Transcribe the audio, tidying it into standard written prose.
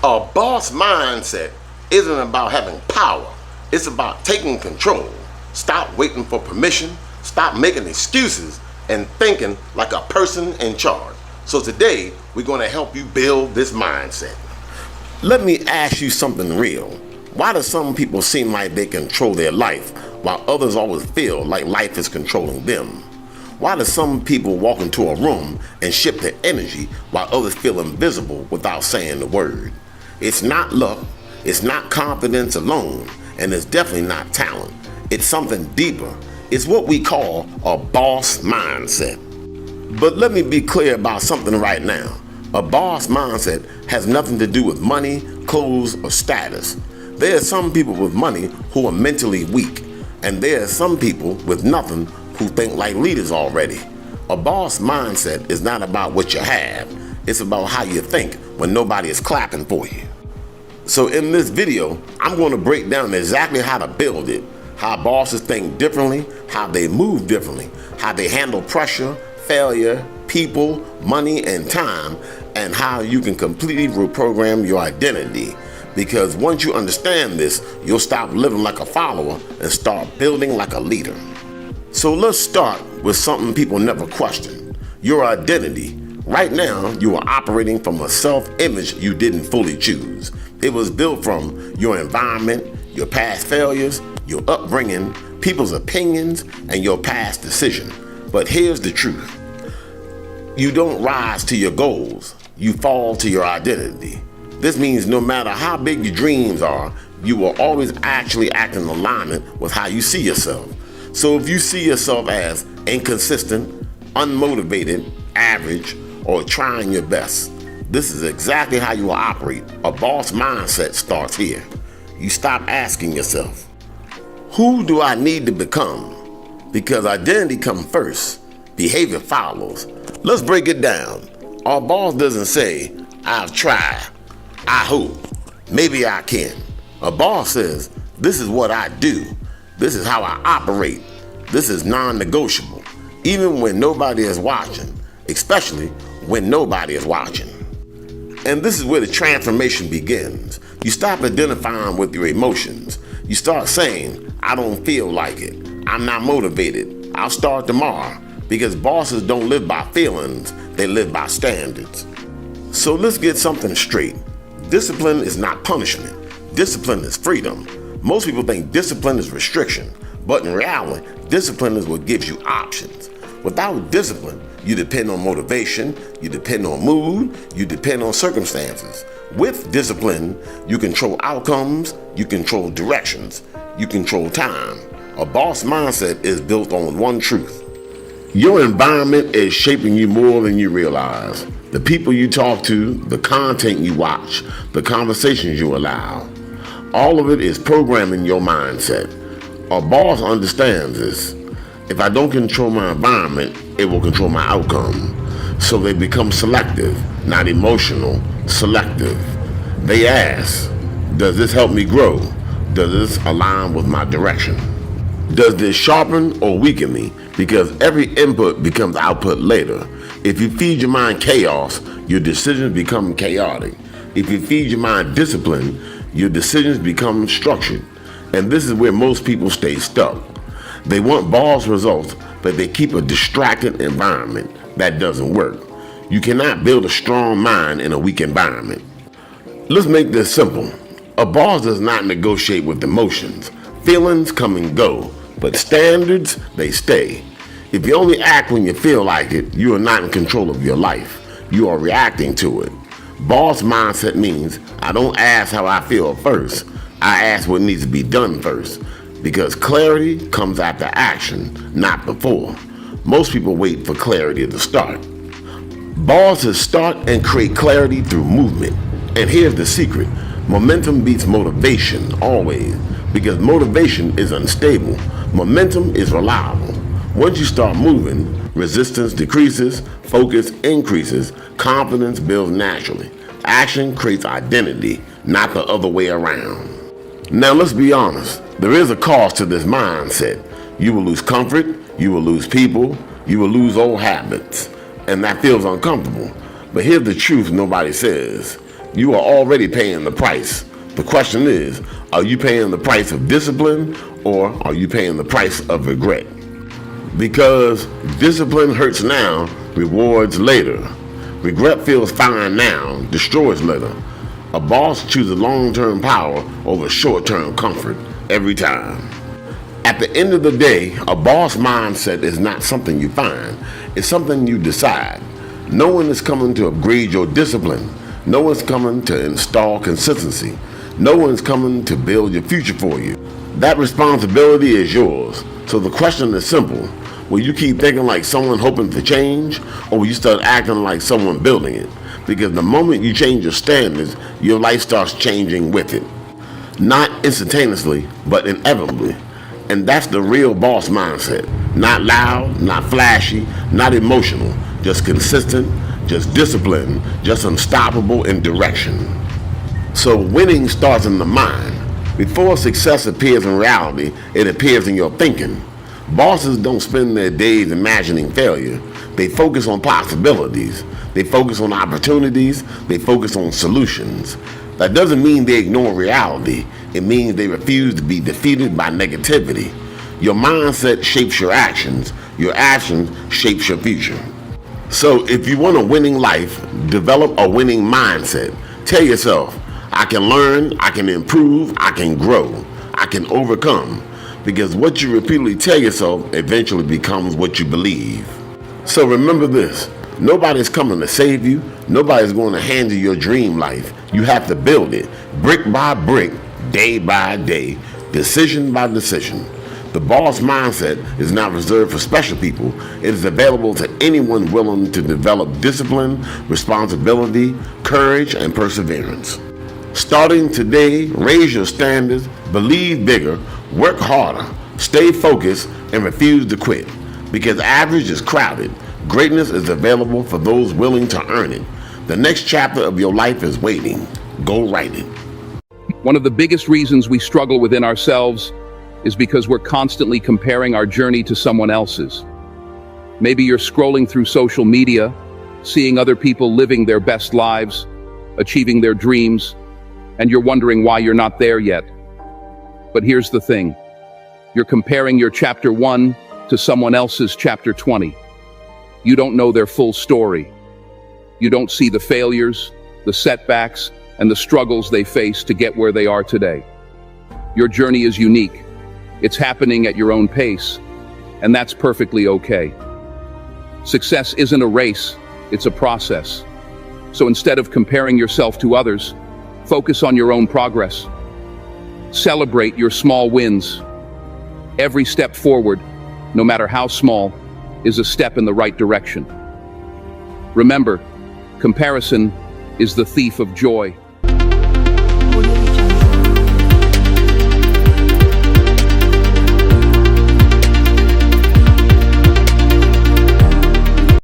A boss mindset isn't about having power. It's about taking control. Stop waiting for permission. Stop making excuses and thinking like a person in charge. So today, we're going to help you build this mindset. Let me ask you something real. Why do some people seem like they control their life while others always feel like life is controlling them? Why do some people walk into a room and shift their energy while others feel invisible without saying the word? It's not luck, it's not confidence alone, and it's definitely not talent. It's something deeper. It's what we call a boss mindset. But let me be clear about something right now. A boss mindset has nothing to do with money, clothes, or status. There are some people with money who are mentally weak, and there are some people with nothing who think like leaders already. A boss mindset is not about what you have, it's about how you think when nobody is clapping for you. So in this video, I'm going to break down exactly how to build it, how bosses think differently, how they move differently, how they handle pressure, failure, people, money, and time, and how you can completely reprogram your identity. Because once you understand this, you'll stop living like a follower and start building like a leader. So let's start with something people never question: your identity. Right now, you are operating from a self-image you didn't fully choose. It was built from your environment, your past failures, your upbringing, people's opinions, and your past decision. But here's the truth. You don't rise to your goals, you fall to your identity. This means no matter how big your dreams are, you will always actually act in alignment with how you see yourself. So if you see yourself as inconsistent, unmotivated, average, or trying your best, this is exactly how you will operate. A boss mindset starts here. You stop asking yourself, who do I need to become? Because identity comes first, behavior follows. Let's break it down. Our boss doesn't say, I've tried, I hope, maybe I can. A boss says, this is what I do. This is how I operate. This is non-negotiable, even when nobody is watching, especially when nobody is watching. And this is where the transformation begins. You stop identifying with your emotions. You start saying, I don't feel like it. I'm not motivated. I'll start tomorrow. Because bosses don't live by feelings, they live by standards. So let's get something straight. Discipline is not punishment. Discipline is freedom. Most people think discipline is restriction, but in reality, discipline is what gives you options. Without discipline, you depend on motivation, you depend on mood, you depend on circumstances. With discipline, you control outcomes, you control directions, you control time. A boss mindset is built on one truth. Your environment is shaping you more than you realize. The people you talk to, the content you watch, the conversations you allow, all of it is programming your mindset. A boss understands this. If I don't control my environment, it will control my outcome. So they become selective, not emotional, selective. They ask, does this help me grow? Does this align with my direction? Does this sharpen or weaken me? Because every input becomes output later. If you feed your mind chaos, your decisions become chaotic. If you feed your mind discipline, your decisions become structured. And this is where most people stay stuck. They want boss results, but they keep a distracted environment. That doesn't work. You cannot build a strong mind in a weak environment. Let's make this simple. A boss does not negotiate with emotions. Feelings come and go, but standards, they stay. If you only act when you feel like it, you are not in control of your life. You are reacting to it. Boss mindset means I don't ask how I feel first. I ask what needs to be done first. Because clarity comes after action, not before. Most people wait for clarity to start. Bosses start and create clarity through movement. And here's the secret. Momentum beats motivation always, because motivation is unstable. Momentum is reliable. Once you start moving, resistance decreases, focus increases, confidence builds naturally. Action creates identity, not the other way around. Now let's be honest. There is a cost to this mindset. You will lose comfort, you will lose people, you will lose old habits, and that feels uncomfortable. But here's the truth nobody says. You are already paying the price. The question is, are you paying the price of discipline or are you paying the price of regret? Because discipline hurts now, rewards later. Regret feels fine now, destroys later. A boss chooses long-term power over short-term comfort every time. At the end of the day, a boss mindset is not something you find. It's something you decide. No one is coming to upgrade your discipline. No one's coming to install consistency. No one's coming to build your future for you. That responsibility is yours. So the question is simple. Will you keep thinking like someone hoping for change, or will you start acting like someone building it? Because the moment you change your standards, your life starts changing with it. Not instantaneously, but inevitably. And that's the real boss mindset. Not loud, not flashy, not emotional, just consistent, just disciplined, just unstoppable in direction. So winning starts in the mind. Before success appears in reality, it appears in your thinking. Bosses don't spend their days imagining failure. They focus on possibilities. They focus on opportunities. They focus on solutions. That doesn't mean they ignore reality. It means they refuse to be defeated by negativity. Your mindset shapes your actions. Your actions shapes your future. So if you want a winning life, develop a winning mindset. Tell yourself, I can learn, I can improve, I can grow, I can overcome. Because what you repeatedly tell yourself eventually becomes what you believe. So remember this, nobody's coming to save you. Nobody's going to hand you your dream life. You have to build it, brick by brick, day by day, decision by decision. The boss mindset is not reserved for special people. It is available to anyone willing to develop discipline, responsibility, courage, and perseverance. Starting today, raise your standards, believe bigger, work harder, stay focused, and refuse to quit. Because average is crowded. Greatness is available for those willing to earn it. The next chapter of your life is waiting. Go write it. One of the biggest reasons we struggle within ourselves is because we're constantly comparing our journey to someone else's. Maybe you're scrolling through social media, seeing other people living their best lives, achieving their dreams, and you're wondering why you're not there yet. But here's the thing. You're comparing your chapter 1 to someone else's chapter 20. You don't know their full story. You don't see the failures, the setbacks, and the struggles they face to get where they are today. Your journey is unique. It's happening at your own pace, and that's perfectly okay. Success isn't a race, it's a process. So instead of comparing yourself to others, focus on your own progress. Celebrate your small wins. Every step forward, no matter how small, is a step in the right direction. Remember, comparison is the thief of joy.